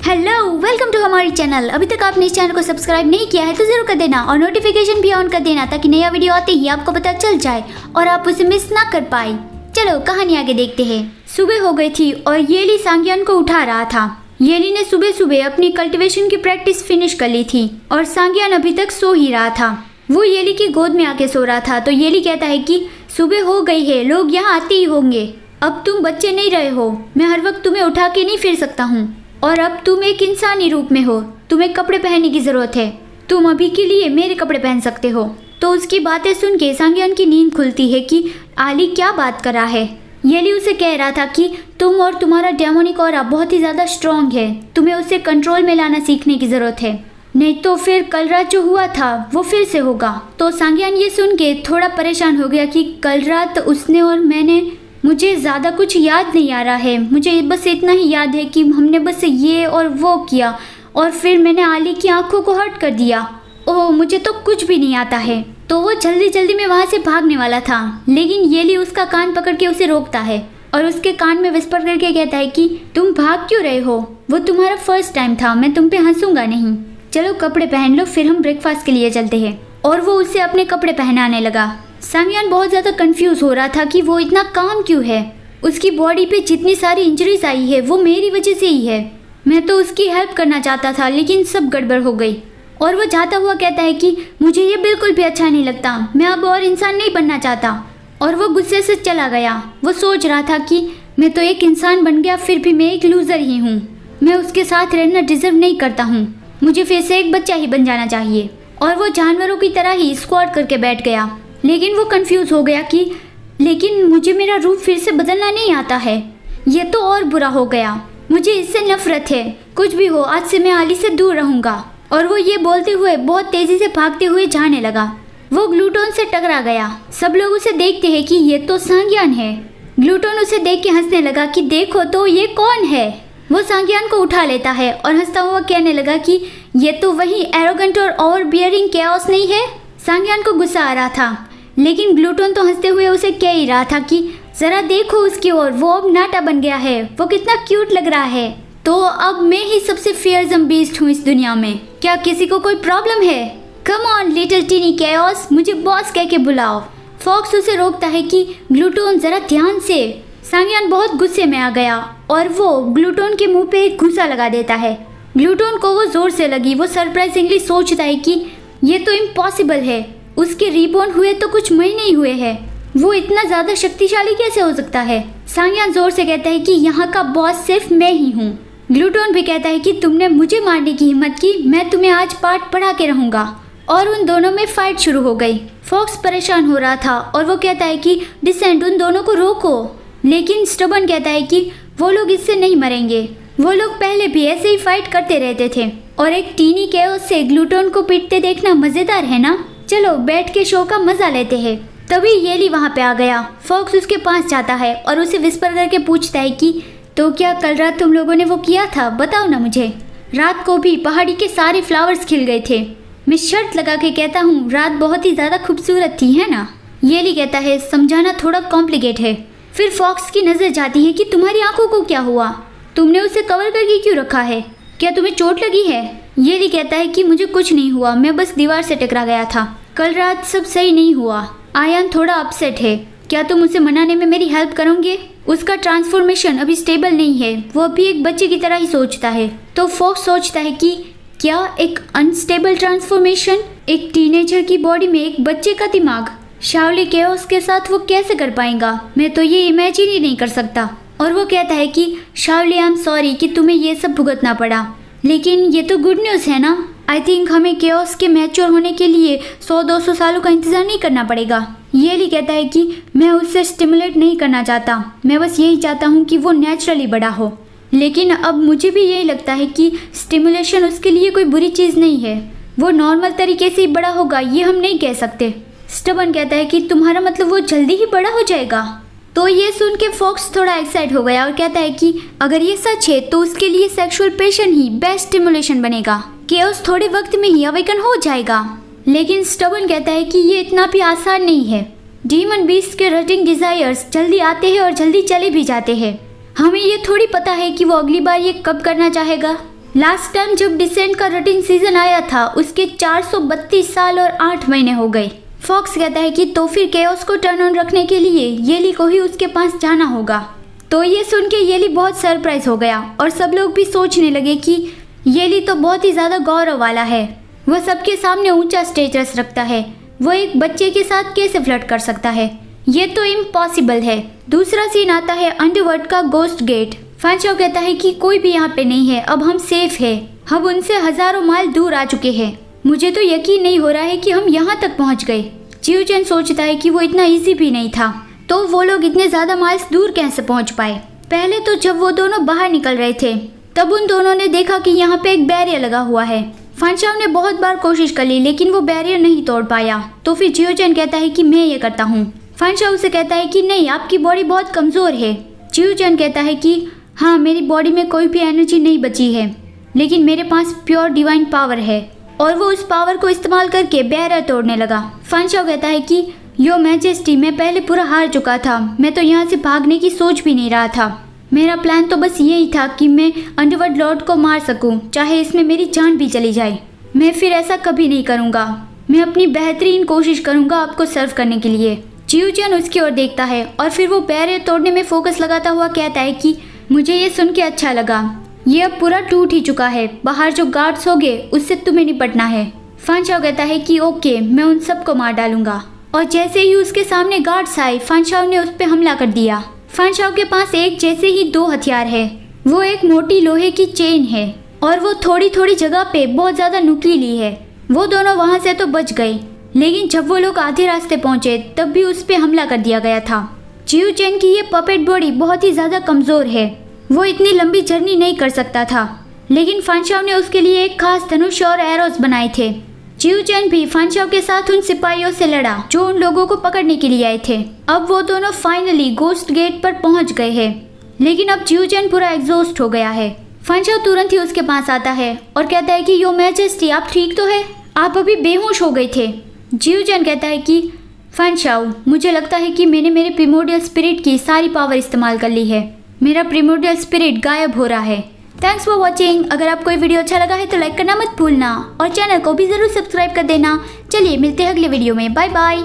Hello, welcome to हमारी channel. अभी तक आपने इस चैनल को सब्सक्राइब नहीं किया है तो जरूर कर देना और नोटिफिकेशन भी ऑन कर देना ताकि नया वीडियो आते ही आपको पता चल जाए और आप उसे मिस ना कर पाए। चलो कहानी आगे देखते हैं। सुबह हो गई थी और येली सांग्यान को उठा रहा था। येली ने सुबह सुबह अपनी कल्टीवेशन की प्रैक्टिस फिनिश कर ली थी और सांग्यान अभी तक सो ही रहा था। वो येली की गोद में आके सो रहा था तो येली कहता है कि सुबह हो गई है, लोग यहाँ आते ही होंगे। अब तुम बच्चे नहीं रहे हो, मैं हर वक्त तुम्हें उठा के नहीं फिर सकता हूँ और अब तुम एक इंसानी रूप में हो, तुम्हें कपड़े पहनने की जरूरत है। तुम अभी के लिए मेरे कपड़े पहन सकते हो। तो उसकी बातें सुन के सांग्यान की नींद खुलती है कि आली क्या बात कर रहा है। येली उसे कह रहा था कि तुम और तुम्हारा डेमोनिक ऑरा बहुत ही ज़्यादा स्ट्रॉन्ग है, तुम्हें उसे कंट्रोल में लाना सीखने की ज़रूरत है, नहीं तो फिर कल रात जो हुआ था वो फिर से होगा। तो सांग्यान ये सुन के थोड़ा परेशान हो गया कि कल रात उसने और मैंने, मुझे ज़्यादा कुछ याद नहीं आ रहा है, मुझे बस इतना ही याद है कि हमने बस ये और वो किया और फिर मैंने आली की आंखों को हर्ट कर दिया। ओह, मुझे तो कुछ भी नहीं आता है। तो वो जल्दी जल्दी में वहाँ से भागने वाला था, लेकिन येली उसका कान पकड़ के उसे रोकता है और उसके कान में विस्पर करके कहता है कि तुम भाग क्यों रहे हो, वो तुम्हारा फर्स्ट टाइम था, मैं तुम पे हंसूंगा नहीं। चलो कपड़े पहन लो, फिर हम ब्रेकफास्ट के लिए चलते हैं। और वो उसे अपने कपड़े पहनाने लगा। सांग्यान बहुत ज़्यादा कंफ्यूज हो रहा था कि वो इतना काम क्यों है। उसकी बॉडी पे जितनी सारी इंजरीज आई है वो मेरी वजह से ही है। मैं तो उसकी हेल्प करना चाहता था लेकिन सब गड़बड़ हो गई। और वो जाता हुआ कहता है कि मुझे ये बिल्कुल भी अच्छा नहीं लगता, मैं अब और इंसान नहीं बनना चाहता। और वो गुस्से से चला गया। वो सोच रहा था कि मैं तो एक इंसान बन गया, फिर भी मैं एक लूज़र ही हूँ, मैं उसके साथ रहना डिजर्व नहीं करता हूँ, मुझे फिर से एक बच्चा ही बन जाना चाहिए। और वो जानवरों की तरह ही स्क्वाट करके बैठ गया। लेकिन वो कंफ्यूज हो गया कि लेकिन मुझे मेरा रूप फिर से बदलना नहीं आता है, ये तो और बुरा हो गया, मुझे इससे नफरत है, कुछ भी हो आज से मैं आली से दूर रहूँगा। और वो ये बोलते हुए बहुत तेज़ी से भागते हुए जाने लगा। वो ग्लूटोन से टकरा गया। सब लोग उसे देखते हैं कि ये तो सांग्यान है। ग्लूटोन उसे देख के हंसने लगा कि देखो तो ये कौन है। वो सांग्यान को उठा लेता है और हंसता हुआ कहने लगा कि ये तो वही एरोगेंट और ओवरबियरिंग केओस नहीं है। सांग्यान को गुस्सा आ रहा था, लेकिन ग्लूटोन तो हंसते हुए उसे कह ही रहा था कि जरा देखो उसकी ओर, वो अब नाटा बन गया है, वो कितना क्यूट लग रहा है। तो अब मैं ही सबसे फियरसम बीस्ट हूँ इस दुनिया में, क्या किसी को कोई प्रॉब्लम है? Come on little tiny chaos, मुझे बॉस कह के बुलाओ। फॉक्स उसे रोकता है कि ग्लूटोन जरा ध्यान से। सांग्यान बहुत गुस्से में आ गया और वो ग्लूटोन के मुंह पे एक घूंसा लगा देता है। ग्लूटोन को वो जोर से लगी। वो सरप्राइजिंगली सोचता है कि ये तो इम्पॉसिबल है, उसके रीबॉर्न हुए तो कुछ महीने ही हुए हैं, वो इतना ज़्यादा शक्तिशाली कैसे हो सकता है? सांग्यान जोर से कहता है कि यहाँ का बॉस सिर्फ मैं ही हूँ। ग्लूटोन भी कहता है कि तुमने मुझे मारने की हिम्मत की, मैं तुम्हें आज पाठ पढ़ा के रहूँगा। और उन दोनों में फाइट शुरू हो गई। फॉक्स परेशान हो रहा था और वो कहता है कि डिसेंट उन दोनों को रोको, लेकिन स्टबन कहता है कि वो लोग इससे नहीं मरेंगे, वो लोग पहले भी ऐसे ही फाइट करते रहते थे और एक टीनी केओस से ग्लूटोन को पीटते देखना मज़ेदार है ना, चलो बैठ के शो का मज़ा लेते हैं। तभी येली वहाँ पे आ गया। फॉक्स उसके पास जाता है और उसे विस्पर करके पूछता है कि तो क्या कल रात तुम लोगों ने वो किया था, बताओ ना मुझे। रात को भी पहाड़ी के सारे फ्लावर्स खिल गए थे, मैं शर्त लगा के कहता हूँ रात बहुत ही ज़्यादा खूबसूरत थी, है ना? येली कहता है समझाना थोड़ा कॉम्प्लिकेट है। फिर फॉक्स की नज़र जाती है कि तुम्हारी आंखों को क्या हुआ, तुमने उसे कवर करके क्यों रखा है, क्या तुम्हें चोट लगी है? येली कहता है कि मुझे कुछ नहीं हुआ, मैं बस दीवार से टकरा गया था, कल रात सब सही नहीं हुआ। आयान थोड़ा अपसेट है, क्या तुम उसे मनाने में मेरी हेल्प करोगे? उसका ट्रांसफॉर्मेशन अभी स्टेबल नहीं है, वो अभी एक बच्चे की तरह ही सोचता है। तो फॉक्स सोचता है कि क्या एक अनस्टेबल ट्रांसफॉर्मेशन, एक टीनेजर की बॉडी में एक बच्चे का दिमाग, शाओली केओस के साथ वो कैसे कर पाएगा? मैं तो ये इमेजिन ही नहीं कर सकता। और वो कहता है कि शाओली आई एम सॉरी कि तुम्हें ये सब भुगतना पड़ा, लेकिन ये तो गुड न्यूज़ है ना। आई थिंक हमें केओस के मैच्योर होने के लिए 100-200 सालों का इंतज़ार नहीं करना पड़ेगा। येली कहता है कि मैं उससे स्टिमुलेट नहीं करना चाहता, मैं बस यही चाहता हूँ कि वो नेचुरली बड़ा हो। लेकिन अब मुझे भी यही लगता है कि स्टिमुलेशन उसके लिए कोई बुरी चीज़ नहीं है, वो नॉर्मल तरीके से ही बड़ा होगा, ये हम नहीं कह सकते। स्टबन कहता है कि तुम्हारा मतलब वो जल्दी ही बड़ा हो जाएगा। तो ये सुन के फॉक्स थोड़ा एक्साइट हो गया और कहता है कि अगर ये सच है तो उसके लिए सेक्सुअल पैशन ही बेस्ट स्टिमुलेशन बनेगा, केओस थोड़े वक्त में ही अवेकन हो जाएगा। लेकिन स्टबन कहता है कि ये इतना भी आसान नहीं है, डीमन बीस्ट के रटिंग डिजायर्स जल्दी आते हैं और जल्दी चले भी जाते हैं, हमें ये थोड़ी पता है कि वो अगली बार ये कब करना चाहेगा। लास्ट टाइम जब डिसेंट का रटिंग सीजन आया था उसके 432 साल और 8 महीने हो गए। फॉक्स कहता है कि तो फिर केओस को टर्न ऑन रखने के लिए येली को ही उसके पास जाना होगा। तो ये सुन के येली बहुत सरप्राइज हो गया और सब लोग भी सोचने लगे कि येली तो बहुत ही ज़्यादा गौरव वाला है, वह सबके सामने ऊंचा स्टेटस रखता है, वो एक बच्चे के साथ कैसे फ्लर्ट कर सकता है, ये तो इम्पॉसिबल है। दूसरा सीन आता है अंडरवर्ल्ड का गोस्ट गेट। फैंचाओ कहता है कि कोई भी यहाँ पे नहीं है, अब हम सेफ है, हम उनसे हजारों माइल दूर आ चुके हैं, मुझे तो यकीन नहीं हो रहा है कि हम यहाँ तक पहुँच गए। चियूचेन सोचता है कि वो इतना इजी भी नहीं था, तो वो लोग इतने ज़्यादा माइल्स दूर कैसे पहुँच पाए। पहले तो जब वो दोनों बाहर निकल रहे थे तब उन दोनों ने देखा कि यहाँ पे एक बैरियर लगा हुआ है। फैंचाओ ने बहुत बार कोशिश कर ली लेकिन वो बैरियर नहीं तोड़ पाया। तो फिर चियूचेन कहता है कि मैं ये करता हूँ। फैंचाओ उसे कहता है कि नहीं, आपकी बॉडी बहुत कमज़ोर है। चियूचेन कहता है कि हाँ, मेरी बॉडी में कोई भी एनर्जी नहीं बची है, लेकिन मेरे पास प्योर डिवाइन पावर है, और वो उस पावर को इस्तेमाल करके बैरियर तोड़ने लगा। फैंचाओ कहता है कि यो मैजेस्टी, मैं पहले पूरा हार चुका था, मैं तो यहाँ से भागने की सोच भी नहीं रहा था, मेरा प्लान तो बस यही था कि मैं अंडरवर्ल्ड लॉर्ड को मार सकूं, चाहे इसमें मेरी जान भी चली जाए। मैं फिर ऐसा कभी नहीं करूँगा, मैं अपनी बेहतरीन कोशिश करूँगा आपको सर्व करने के लिए। चियूचेन उसकी ओर देखता है और फिर वो बैरियर तोड़ने में फोकस लगाता हुआ कहता है कि मुझे ये सुन के अच्छा लगा, ये अब पूरा टूट ही चुका है, बाहर जो गार्ड्स होंगे उससे तुम्हें निपटना है। फैंचाओ कहता है कि ओके, मैं उन सबको मार डालूंगा। और जैसे ही उसके सामने गार्ड्स आए, फैंचाओ ने उस पर हमला कर दिया। फैंचाओ के पास एक जैसे ही 2 हथियार है, वो एक मोटी लोहे की चेन है और वो थोड़ी थोड़ी जगह पे बहुत ज़्यादा नुकीली है। वो दोनों वहाँ से तो बच गए, लेकिन जब वो लोग आधे रास्ते पहुँचे तब भी उस पर हमला कर दिया गया था। चियूचेन की ये पपेट बॉडी बहुत ही ज़्यादा कमज़ोर है, वो इतनी लंबी जर्नी नहीं कर सकता था, लेकिन फैंचाओ ने उसके लिए एक खास धनुष और एरोस बनाए थे। चियूचेन भी फैंचाओ के साथ उन सिपाहियों से लड़ा जो उन लोगों को पकड़ने के लिए आए थे। अब वो दोनों फाइनली गोस्ट गेट पर पहुंच गए हैं, लेकिन अब चियूचेन पूरा एग्जॉस्ट हो गया है। फैंचाओ तुरंत ही उसके पास आता है और कहता है कि यो मैजेस्टी, आप ठीक तो है, आप अभी बेहोश हो गए थे। चियूचेन कहता है कि फैंचाओ, मुझे लगता है कि मैंने मेरे प्रिमोर्डियल स्पिरिट की सारी पावर इस्तेमाल कर ली है, मेरा प्रिमोर्डियल स्पिरिट गायब हो रहा है। Thanks for watching. अगर आपको ये वीडियो अच्छा लगा है तो लाइक करना मत भूलना और चैनल को भी ज़रूर सब्सक्राइब कर देना। चलिए मिलते हैं अगले वीडियो में, बाय बाय।